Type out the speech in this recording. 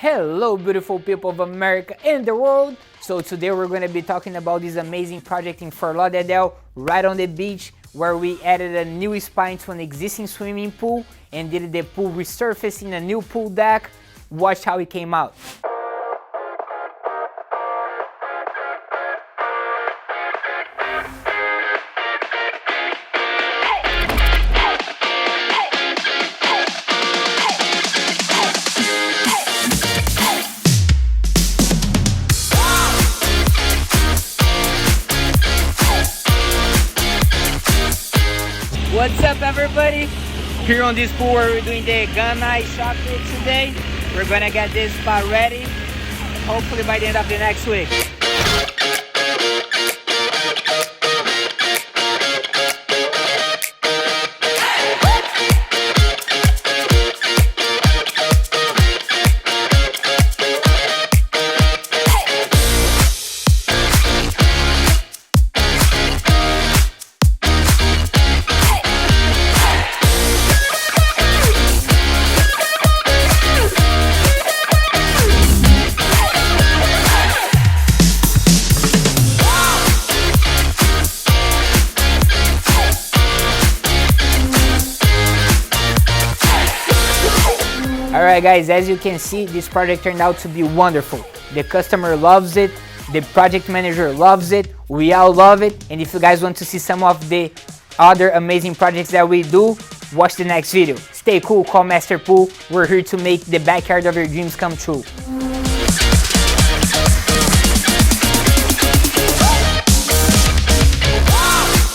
Hello beautiful people of America and the world. So today we're going to be talking about this amazing project in Fort Lauderdale, right on the beach, where we added a new spa into an existing swimming pool and did the pool resurfacing, a new pool deck. Watch how it came out. What's up everybody? Here on this pool where we're doing the Ghana shot fit today. We're gonna get this spa ready, hopefully by the end of the next week. Alright guys, as you can see, this project turned out to be wonderful. The customer loves it, the project manager loves it, we all love it, and if you guys want to see some of the other amazing projects that we do, watch the next video. Stay cool, call Master Pool. We're here to make the backyard of your dreams come true.